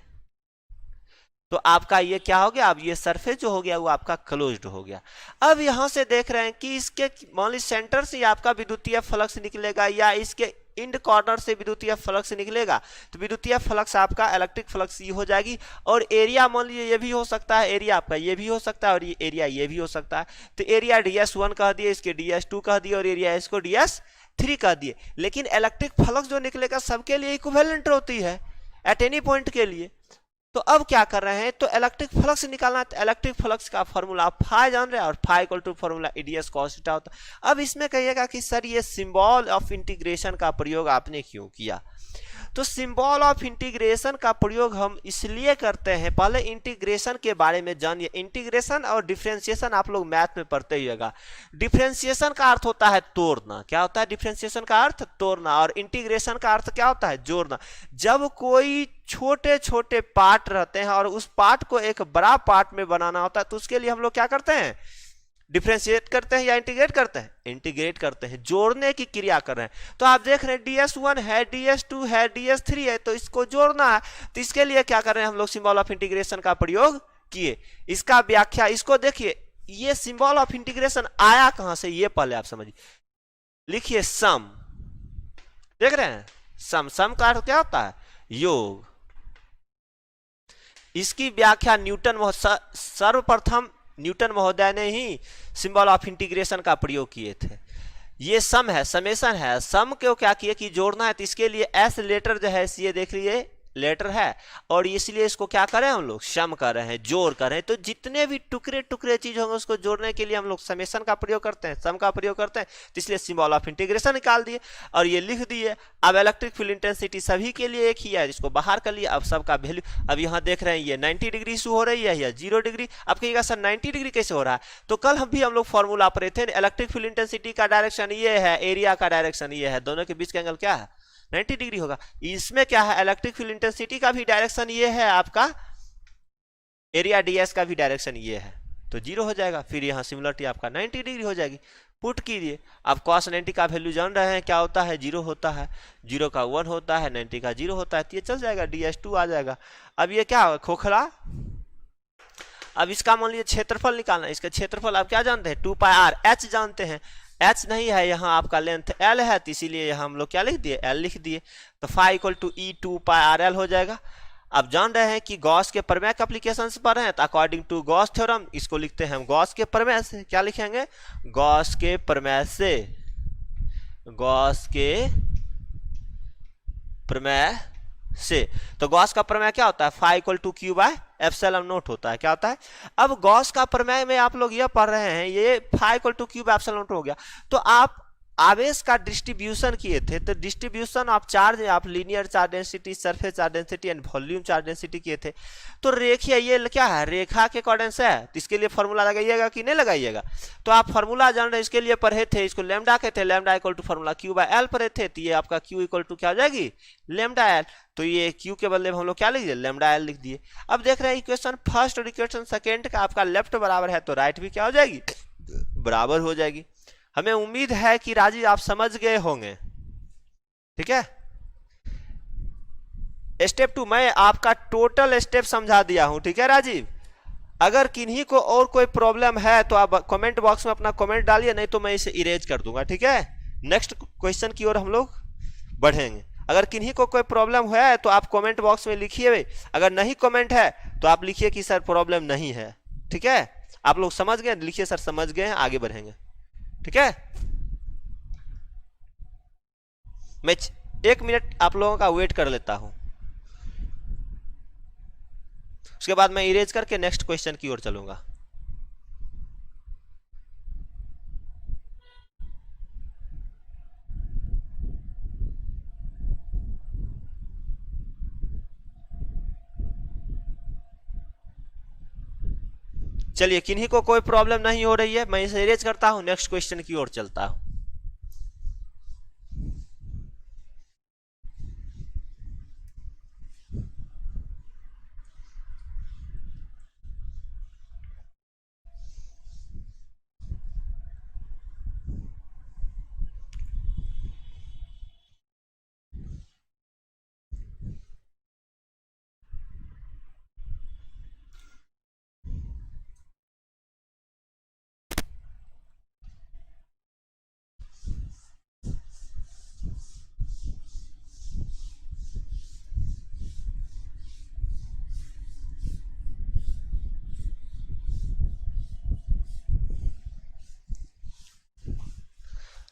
तो आपका ये क्या हो गया, अब ये सरफेस जो हो गया वो आपका क्लोज्ड हो गया। अब यहां से देख रहे हैं कि इसके मान लीजिए सेंटर से आपका विद्युतीय फ्लक्स निकलेगा या इसके इंड कॉर्नर से विद्युतीय फ्लक्स निकलेगा, तो विद्युतीय फ्लक्स आपका इलेक्ट्रिक फ्लक्स ये हो जाएगी। और एरिया मान लीजिए ये भी हो सकता है, एरिया आपका ये भी हो सकता है और ये एरिया ये भी हो सकता है। तो एरिया ds1 कह दिए, इसके ds2 कह दिए और एरिया इसको ds3 कह दिए। लेकिन इलेक्ट्रिक फ्लक्स जो निकलेगा सबके लिए इक्विवेलेंट होती है एट एनी पॉइंट के लिए। तो अब क्या कर रहे हैं, तो इलेक्ट्रिक फ्लक्स निकालना है। तो इलेक्ट्रिक फ्लक्स का फॉर्मूला आप फाई जान रहे हैं और phi equal to formula ds cos theta होता है। अब इसमें कहिएगा कि सर ये सिंबल ऑफ इंटीग्रेशन का प्रयोग आपने क्यों किया। तो सिंबल ऑफ इंटीग्रेशन का प्रयोग हम इसलिए करते हैं, पहले इंटीग्रेशन के बारे में जानिए। इंटीग्रेशन और डिफरेंशिएशन आप लोग मैथ में पढ़ते ही होगा। डिफरेंशिएशन का अर्थ होता है तोड़ना। क्या होता है डिफरेंशिएशन का अर्थ, तोड़ना। और इंटीग्रेशन का अर्थ क्या होता है, जोड़ना। जब कोई छोटे छोटे पार्ट रहते हैं और उस पार्ट को एक बड़ा पार्ट में बनाना होता है, तो उसके लिए हम लोग क्या करते हैं, डिफरेंशिएट करते हैं या इंटीग्रेट करते हैं, इंटीग्रेट करते हैं, जोड़ने की क्रिया कर रहे हैं। तो आप देख रहे हैं ds1 है, ds2 है, ds3 है, तो इसको जोड़ना है। तो इसके लिए क्या कर रहे हैं हम लोग, सिंबल ऑफ इंटीग्रेशन का प्रयोग किए। इसका व्याख्या, इसको देखिए, ये सिंबल ऑफ इंटीग्रेशन आया कहां से, ये पहले आप समझिए। लिखिए सम, देख रहे हैं सम, सम का अर्थ क्या होता है, योग। इसकी व्याख्या न्यूटन, सर्वप्रथम न्यूटन महोदय ने ही सिंबल ऑफ इंटीग्रेशन का प्रयोग किए थे। ये सम है, समेशन है। सम को क्या किए कि जोड़ना है, तो इसके लिए एस लेटर जो है ये देख लीजिए लेटर है, और इसलिए इसको क्या करें हम लोग, सम कर रहे हैं, जोड़ कर रहे हैं। तो जितने भी टुकड़े टुकड़े चीज होंगे उसको जोड़ने के लिए हम लोग समेशन का प्रयोग करते हैं, सम का प्रयोग करते हैं। तो इसलिए सिंबल ऑफ इंटीग्रेशन निकाल दिए और ये लिख दिए। अब इलेक्ट्रिक फील्ड इंटेंसिटी सभी के लिए एक ही है, इसको बाहर कर लिया। अब सबका वैल्यू, अब यहाँ देख रहे हैं ये 90 डिग्री शो हो रही है या 0 डिग्री। अब कहिएगा सर 90 डिग्री कैसे हो रहा है, तो कल हम लोग फॉर्मूला पढ़े थे, इलेक्ट्रिक फील्ड इंटेंसिटी का डायरेक्शन ये है, एरिया का डायरेक्शन ये है, दोनों के बीच का एंगल क्या है, 90 डिग्री होगा। इसमें क्या है, इलेक्ट्रिक फील्ड इंटेंसिटी का भी डायरेक्शन ये है, आपका एरिया ds का भी डायरेक्शन ये है, तो 0 हो जाएगा। फिर यहाँ सिमिलरिटी आपका 90 डिग्री हो जाएगी। पुट कीजिए। अब cos 90 का वैल्यू जान रहे हैं क्या होता है, 0 होता है, 0 का 1 होता है, 90 का 0 होता है, तो ये चल जाएगा, ds2 आ जाएगा। अब ये क्या होगा, खोखला। अब इसका मान लीजिए क्षेत्रफल निकालना है। इसका क्षेत्रफल आप क्या जानते हैं, 2 पाई r, h जानते हैं, h नहीं है, यहाँ आपका लेंथ l है, तो इसीलिए यहाँ हम लोग क्या लिख दिए, l लिख दिए। तो phi equal to e 2 pi r l हो जाएगा। अब जान रहे हैं कि गॉस के प्रमेय के एप्लीकेशंस पर हैं, तो अकॉर्डिंग टू गॉस थ्योरम इसको लिखते हैं हम गॉस के प्रमेय से। क्या लिखेंगे, गॉस के प्रमेय से, गॉस के प्रमेय से। तो गॉस का प्रमेय क्या होता है, phi equal to Q by epsilon naught होता है। क्या होता है, अब गॉस का प्रमेय में आप लोग ये पढ़ रहे हैं, ये phi equal to Q by epsilon naught हो गया। तो आप आवेश का डिस्ट्रीब्यूशन किए थे, तो डिस्ट्रीब्यूशन ऑफ चार्ज, आप linear charge density, surface charge density and volume charge density किए थे। तो रेखीय, ये क्या है, रेखा के अकॉर्डिंग है, तो इसके लिए फॉर्मूला लगाइएगा कि नहीं लगाइएगा। तो आप फॉर्मूला जान रहे, इसके लिए पढ़े थे, इसको लैम्डा कहते हैं, lambda equal to formula Q by L पढ़े थे। तो ये आपका क्यू इक्वल टू क्या हो जाएगी, लैम्डा एल। तो ये क्यू के बदले में हम लोग क्या लिख दिए, लैम्डा एल लिख दिए। अब देख रहे हैं इक्वेशन फर्स्ट और इक्वेशन सेकेंड का आपका लेफ्ट बराबर है, तो राइट भी क्या हो जाएगी, बराबर हो जाएगी। हमें उम्मीद है कि राजीव आप समझ गए होंगे। ठीक है, स्टेप 2 मैं आपका टोटल स्टेप समझा दिया हूं। ठीक है राजीव, अगर किन्हीं को और कोई प्रॉब्लम है तो आप कमेंट बॉक्स में अपना कमेंट डालिए, नहीं तो मैं इसे इरेज कर दूंगा। ठीक है, नेक्स्ट क्वेश्चन की ओर हम लोग बढ़ेंगे। अगर किन्हीं को कोई प्रॉब्लम है तो आप कमेंट बॉक्स में लिखिए, अगर नहीं कमेंट है तो आप लिखिए कि सर प्रॉब्लम नहीं है। ठीक है, आप लोग समझ गए, लिखिए सर समझ गए, आगे बढ़ेंगे। ठीक है, मैं 1 मिनट आप लोगों का वेट कर लेता हूं, उसके बाद मैं इरेज करके नेक्स्ट क्वेश्चन की ओर चलूंगा। चलिए, किन्हीं को कोई प्रॉब्लम नहीं हो रही है, मैं इसे इरेज करता हूं, नेक्स्ट क्वेश्चन की ओर चलता हूं।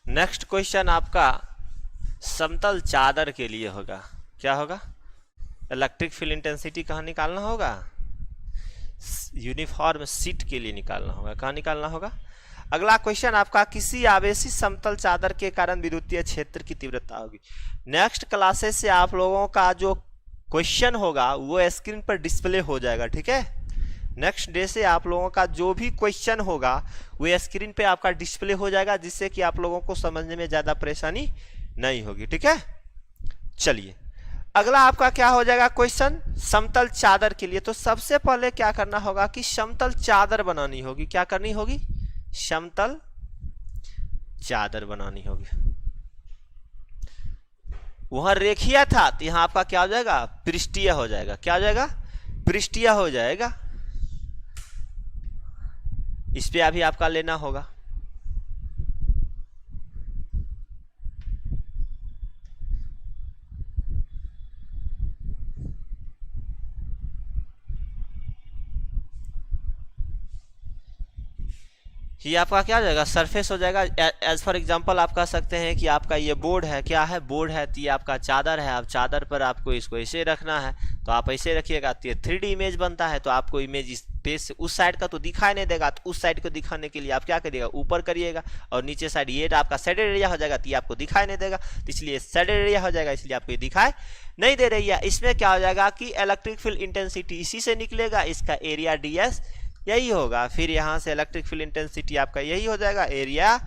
नेक्स्ट क्वेश्चन आपका समतल चादर के लिए होगा। क्या होगा? इलेक्ट्रिक फील्ड इंटेंसिटी कहाँ निकालना होगा? यूनिफॉर्म सीट के लिए निकालना होगा। कहाँ निकालना होगा? अगला क्वेश्चन आपका, किसी आवेशी समतल चादर के कारण विद्युतीय क्षेत्र की तीव्रता होगी। नेक्स्ट क्लासेस से आप लोगों का जो क्वेश्चन होगा वो स्क्रीन पर डिस्प्ले हो जाएगा, ठीक है। नेक्स्ट डे से आप लोगों का जो भी क्वेश्चन होगा वो स्क्रीन पे आपका डिस्प्ले हो जाएगा, जिससे कि आप लोगों को समझने में ज़्यादा परेशानी नहीं होगी, ठीक है। चलिए, अगला आपका क्या हो जाएगा क्वेश्चन, समतल चादर के लिए। तो सबसे पहले क्या करना होगा कि समतल चादर बनानी होगी। क्या करनी होगी? समतल चादर बनानी होगी। वहां रेखीय था तो यहां आपका क्या हो जाएगा? पृष्ठीय हो जाएगा। क्या हो जाएगा? पृष्ठीय हो जाएगा। इस पे अभी आपका लेना होगा। ये आपका क्या हो जाएगा? सरफेस हो जाएगा। एज फॉर एग्जांपल आप कह सकते हैं कि आपका ये बोर्ड है। क्या है? बोर्ड है। तो ये आपका चादर है। अब चादर पर आपको इसको ऐसे रखना है तो आप ऐसे रखिएगा तो ये 3D इमेज बनता है। तो आपको इमेज इस पेज से उस साइड का तो दिखाई नहीं देगा, तो उस साइड को दिखाने के लिए आप क्या करिएगा? ऊपर करिएगा और नीचे साइड ये आपका शेडेड एरिया हो जाएगा, तो ये आपको दिखाई नहीं देगा। तो इसलिए शेडेड एरिया हो जाएगा, इसलिए आपको ये दिखाई नहीं दे रही है। इसमें क्या हो जाएगा कि इलेक्ट्रिक फील्ड इंटेंसिटी इसी से निकलेगा, इसका एरिया ds यही होगा। फिर यहाँ से इलेक्ट्रिक फील्ड इंटेंसिटी आपका यही हो जाएगा, एरिया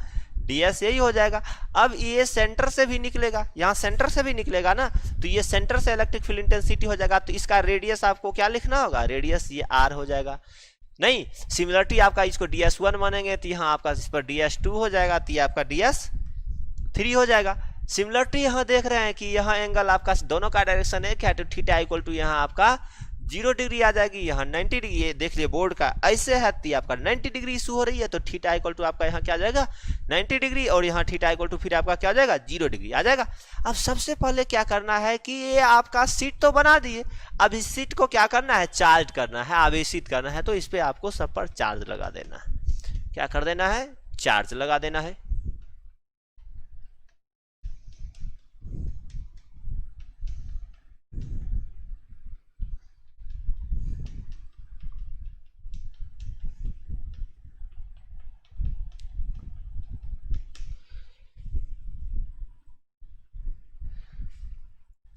ds यही हो जाएगा। अब ये सेंटर से भी निकलेगा, यहाँ सेंटर से भी निकलेगा ना, तो ये सेंटर से इलेक्ट्रिक फील्ड इंटेंसिटी हो जाएगा। तो इसका रेडियस आपको क्या लिखना होगा? रेडियस ये r हो जाएगा। नहीं, सिमिलरिटी आपका इसको ds1 मानेंगे तो यहाँ आपका इस पर ds2 हो जाएगा, तो ये आपका ds3 हो जाएगा। सिमिलरिटी यहाँ देख रहे हैं कि यहाँ एंगल आपका दोनों का डायरेक्शन एक है, तो थीटा इक्वल टू यहाँ आपका 0 डिग्री आ जाएगी, यहाँ 90 डिग्री। ये देख लिए बोर्ड का ऐसे है तो आपका 90 डिग्री इशू हो रही है, तो थीटा इक्वल टू आपका यहाँ क्या आ जाएगा? 90 डिग्री, और यहाँ थीटा इक्वल टू फिर आपका क्या आ जाएगा? 0 डिग्री आ जाएगा। अब सबसे पहले क्या करना है कि ये आपका सीट तो बना दिए, अब इस सीट को क्या करना है? चार्ज करना है, आवेशित करना है। तो इस पर आपको सब पर चार्ज लगा देना है। क्या कर देना है? चार्ज लगा देना है।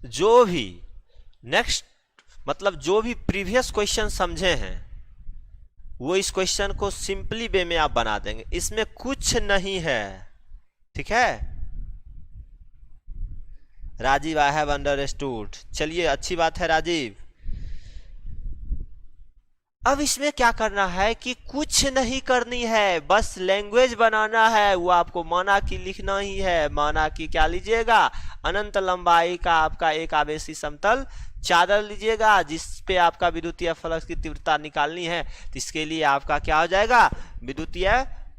जो भी नेक्स्ट मतलब जो भी प्रीवियस क्वेश्चन समझे हैं वो इस क्वेश्चन को सिंपली वे में आप बना देंगे, इसमें कुछ नहीं है, ठीक है। Rajiv, I have understood. चलिए, अच्छी बात है राजीव। अब इसमें क्या करना है कि कुछ नहीं करनी है, बस लैंग्वेज बनाना है। वो आपको माना कि लिखना ही है। माना कि क्या लीजिएगा? अनंत लंबाई का आपका एक आवेशी समतल चादर लीजिएगा, जिस पे आपका विद्युतीय फ्लक्स की तीव्रता निकालनी है। तो इसके लिए आपका क्या हो जाएगा? विद्युतीय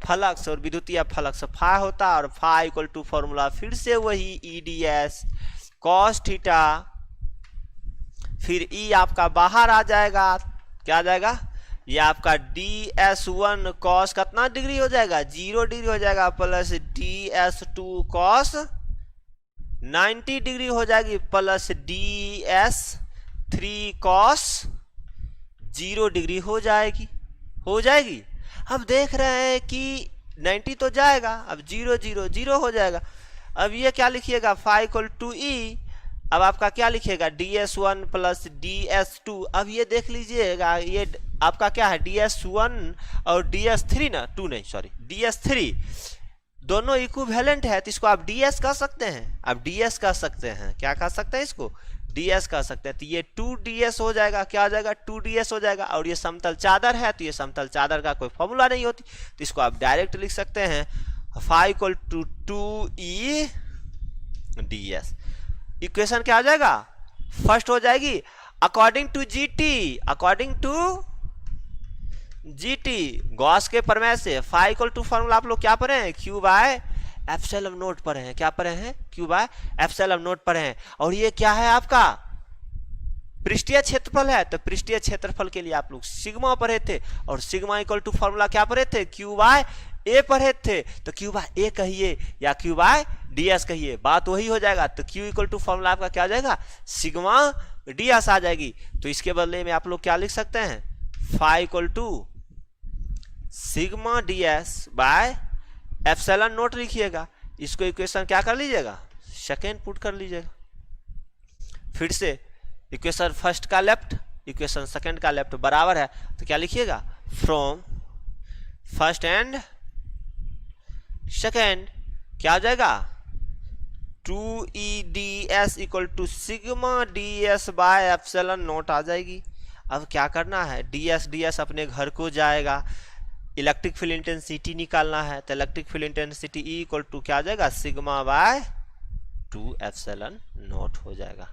फ्लक्स, और विद्युतीय फ्लक्स फा होता है, और फा इक्वल टू फॉर्मूला फिर से वही EDS cos थीटा, फिर E आपका बाहर आ जाएगा। क्या आ जाएगा? ये आपका ds1 cos कितना डिग्री हो जाएगा? 0 डिग्री हो जाएगा, प्लस ds2 cos 90 डिग्री हो जाएगी, प्लस ds3 cos 0 डिग्री हो जाएगी। अब देख रहे हैं कि 90 तो जाएगा, अब 0 0 0 हो जाएगा। अब ये क्या लिखिएगा? φ इक्वल टू E अब आपका क्या लिखेगा, ds1 प्लस ds2। अब ये देख लीजिएगा, ये आपका क्या है, ds1 और ds3 ना, 2 नहीं सॉरी, ds3 दोनों इक्विवेलेंट है, तो इसको आप ds कह सकते हैं। अब ds कह सकते हैं, क्या कह सकते हैं इसको, ds कह सकते हैं। तो ये 2ds हो जाएगा, क्या हो जाएगा, 2ds हो जाएगा। और ये समतल चादर है, तो ये समतल चादर का कोई फॉर्मूला नहीं होती, तो इसको आप डायरेक्ट लिख सकते हैं, phi equal to 2e ds। Equation क्या हो जाएगा, फर्स्ट हो जाएगी अकॉर्डिंग टू जीटी, अकॉर्डिंग टू जीटी गॉस के प्रमेय से phi इक्वल टू फॉर्मूला आप लोग क्या पढ़े हैं, q बाय एप्सिलॉन नोट पढ़े हैं, क्या पढ़े हैं, q बाय एप्सिलॉन नोट पढ़े हैं। और ये क्या है आपका पृष्ठीय क्षेत्रफल है, तो पृष्ठीय क्षेत्रफल के लिए आप लोग सिग्मा पढ़े थे, और सिग्मा इक्वल टू फॉर्मूला क्या पढ़े थे, q बाय ए पढ़े थे। तो q बाय ए कहिए या q बाय ds कहिए, बात वही हो जाएगा। तो q इक्वल टू फॉर्मूला आपका क्या आ जाएगा, सिग्मा ds आ जाएगी। तो इसके बदले में आप लोग क्या लिख सकते हैं, phi equal to sigma ds by epsilon naught लिखिएगा। इसको इक्वेशन क्या कर लीजिएगा, सेकेंड पुट कर लीजिएगा। फिर से इक्वेशन फर्स्ट का लेफ्ट, इक्वेशन सेकेंड का लेफ्ट बराबर है, तो क्या लिखिएगा, फ्रॉम फर्स्ट एंड सेकेंड क्या हो जाएगा, 2EDS equal to sigma ds by epsilon naught आ जाएगी। अब क्या करना है, ds अपने घर को जाएगा, इलेक्ट्रिक फील्ड इंटेंसिटी निकालना है, तो electric field intensity E equal to क्या आ जाएगा, सिग्मा बाय 2 एप्सिलॉन नोट हो जाएगा।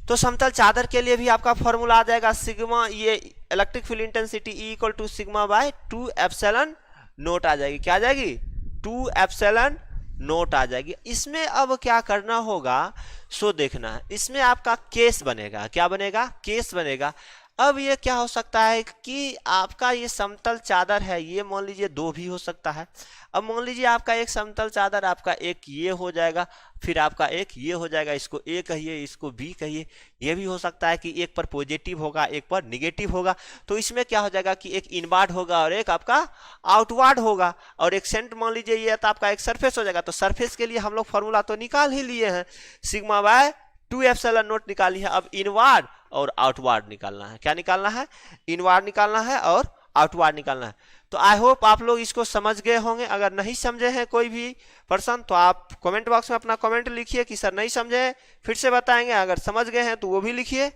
तो समतल चादर के लिए भी आपका फॉर्मूला आ जाएगा, सिग्मा, ये electric field intensity E equal to sigma by 2 epsilon naught आ जाएगी, क्या आ जाएगी, 2 एप्सिलॉन नोट आ जाएगी। इसमें अब क्या करना होगा, सो देखना है, इसमें आपका केस बनेगा, क्या बनेगा, केस बनेगा। अब ये क्या हो सकता है कि आपका ये समतल चादर है, ये मान लीजिए 2 भी हो सकता है। अब मान लीजिए आपका एक समतल चादर आपका एक ये हो जाएगा, फिर आपका एक ये हो जाएगा, इसको A कहिए, इसको B कहिए। ये भी हो सकता है कि एक पर पॉजिटिव होगा, एक पर निगेटिव होगा। तो इसमें क्या हो जाएगा कि एक इनवर्ड होगा और एक आपका आउटवर्ड होगा, और एक सेंट मान लीजिए ये तो आपका एक सरफेस हो जाएगा। तो सरफेस के लिए हम लोग फॉर्मूला तो निकाल ही लिए हैं, सिग्मा बाय 2 एप्सिलॉन नोट निकाली है। अब इनवर्ड और आउटवर्ड निकालना है, क्या निकालना है, इनवर्ड निकालना है और आउटवर्ड निकालना है। तो आई होप आप लोग इसको समझ गए होंगे। अगर नहीं समझे हैं कोई भी पर्सन, तो आप कमेंट बॉक्स में अपना कमेंट लिखिए कि सर नहीं समझे हैं, फिर से बताएंगे। अगर समझ गए हैं तो वो भी लिखिए,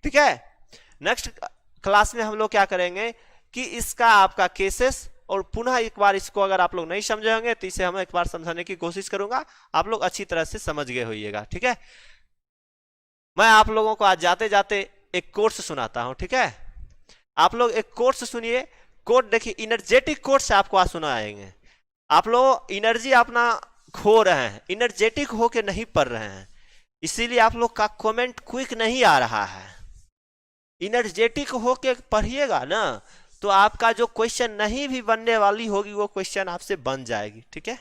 ठीक है। नेक्स्ट क्लास में हम लोग क्या करेंगे कि इसका आपका केसेस, और पुनः एक बार इसको अगर आप लोग नहीं समझे होंगे तो इसे हम एक बार समझाने की कोशिश करूंगा, आप लोग अच्छी तरह से समझ गए होइएगा, ठीक है। मैं आप लोगों को आज जाते जाते एक कोर्स सुनाता हूं, ठीक है। आप लोग एक कोर्स सुनिए, कोट देखिए, इनर्जेटिक कोर्स आपको आज सुनाएंगे। आप लोग एनर्जी अपना खो रहे हैं, इनर्जेटिक होके नहीं पढ़ रहे हैं, इसीलिए आप लोग का कमेंट क्विक नहीं आ रहा है। इनर्जेटिक होके पढ़िएगा ना, तो आपका जो क्वेश्चन नहीं भी बनने वाली होगी वो क्वेश्चन आपसे बन जाएगी, ठीक है।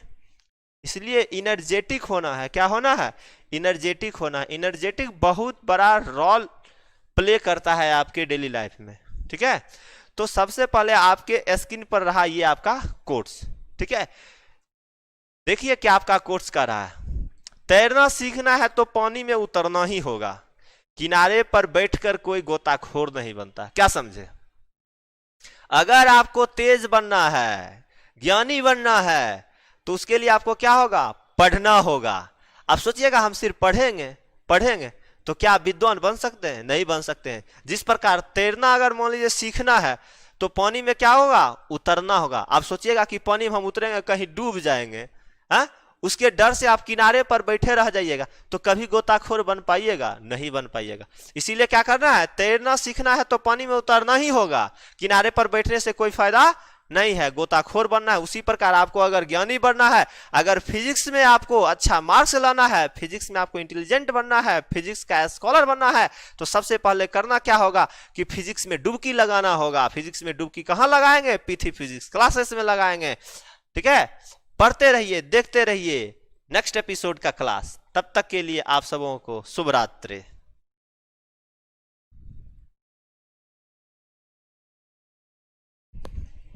इसलिए इनर्जेटिक होना है, क्या होना है, इनर्जेटिक होना है। इनर्जेटिक बहुत बड़ा रोल प्ले करता है आपके डेली लाइफ में, ठीक है। तो सबसे पहले आपके स्क्रीन पर रहा ये आपका कोर्स, ठीक है। देखिए क्या आपका कोर्स कर रहा है, तैरना सीखना है तो पानी में उतरना ही होगा, किनारे पर बैठकर कोई गोताखोर नहीं बनता। क्या समझे, अगर आपको तेज बनना है, ज्ञानी बनना है, तो उसके लिए आपको क्या होगा, पढ़ना होगा। अब सोचिएगा हम सिर्फ पढ़ेंगे तो क्या विद्वान बन सकते हैं, नहीं बन सकते हैं। जिस प्रकार तैरना अगर मान लीजिए सीखना है तो पानी में क्या होगा, उतरना होगा। आप सोचिएगा कि पानी में हम उतरेंगे कहीं डूब जाएंगे, हाँ, उसके डर से आप किनारे पर बैठे रह जाइएगा, तो कभी गोताखोर बन पाइएगा, नहीं बन पाइएगा। इसीलिए क्या करना है, तैरना सीखना है तो पानी में उतरना ही होगा, किनारे पर बैठने से कोई फायदा नहीं है, गोताखोर बनना है। उसी प्रकार आपको अगर ज्ञानी बनना है, अगर फिजिक्स में आपको अच्छा मार्क्स लाना है, फिजिक्स में आपको इंटेलिजेंट बनना है, फिजिक्स का स्कॉलर बनना है, तो सबसे पहले करना क्या होगा कि फिजिक्स में डुबकी लगाना होगा। फिजिक्स में डुबकी कहाँ लगाएंगे, पीथी फिजिक्स क्लासेस में लगाएंगे, ठीक है। पढ़ते रहिए, देखते रहिए नेक्स्ट एपिसोड का क्लास। तब तक के लिए आप सबों को शुभ रात्रि।